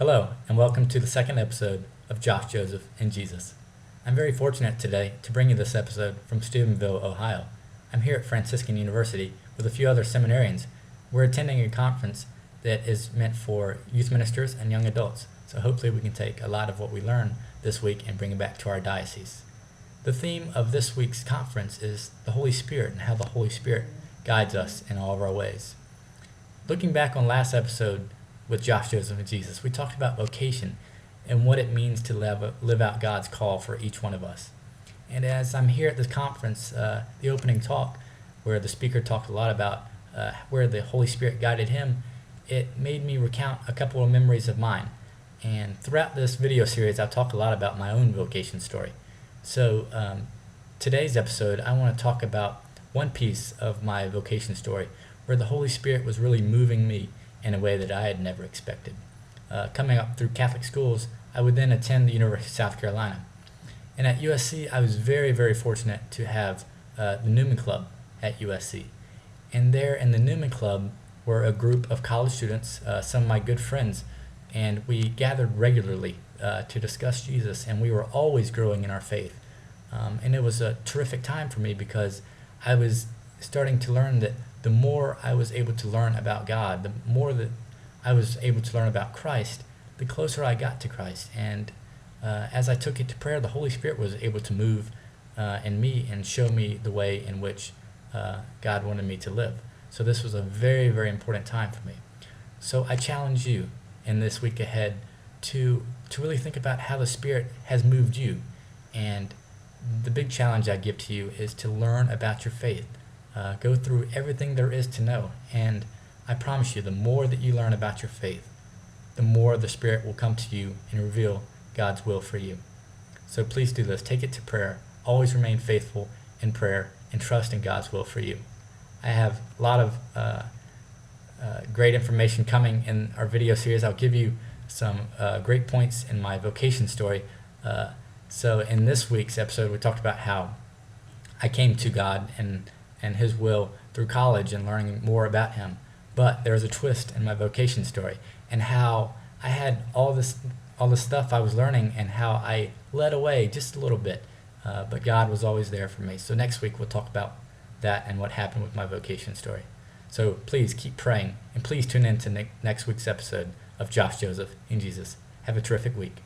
Hello, and welcome to the second episode of Josh, Joseph, and Jesus. I'm very fortunate today to bring you this episode from Steubenville, Ohio. I'm here at Franciscan University with a few other seminarians. We're attending a conference that is meant for youth ministers and young adults, so hopefully we can take a lot of what we learn this week and bring it back to our diocese. The theme of this week's conference is the Holy Spirit and how the Holy Spirit guides us in all of our ways. Looking back on last episode with Josh, Joseph, and Jesus, we talked about vocation and what it means to live out God's call for each one of us. And as I'm here at this conference, the opening talk, where the speaker talked a lot about where the Holy Spirit guided him, it made me recount a couple of memories of mine. And throughout this video series, I'll talk a lot about my own vocation story. So today's episode, I want to talk about one piece of my vocation story where the Holy Spirit was really moving me in a way that I had never expected. Coming up through Catholic schools, I would then attend the University of South Carolina. And at USC, I was very, very fortunate to have the Newman Club at USC. And there in the Newman Club were a group of college students, some of my good friends, and we gathered regularly to discuss Jesus, and we were always growing in our faith. And it was a terrific time for me because I was starting to learn that the more I was able to learn about God, the more that I was able to learn about Christ, the closer I got to Christ. And as I took it to prayer, the Holy Spirit was able to move in me and show me the way in which God wanted me to live. So this was a very, very important time for me. So I challenge you in this week ahead to really think about how the Spirit has moved you. And the big challenge I give to you is to learn about your faith. Go through everything there is to know. And I promise you, the more that you learn about your faith, the more the Spirit will come to you and reveal God's will for you. So please do this. Take it to prayer. Always remain faithful in prayer and trust in God's will for you. I have a lot of great information coming in our video series. I'll give you some great points in my vocation story. So in this week's episode, we talked about how I came to God and His will through college and learning more about Him. But there was a twist in my vocation story, and how I had all this stuff I was learning, and how I led away just a little bit. But God was always there for me. So next week we'll talk about that and what happened with my vocation story. So please keep praying, and please tune in to next week's episode of Josh, Joseph, and Jesus. Have a terrific week.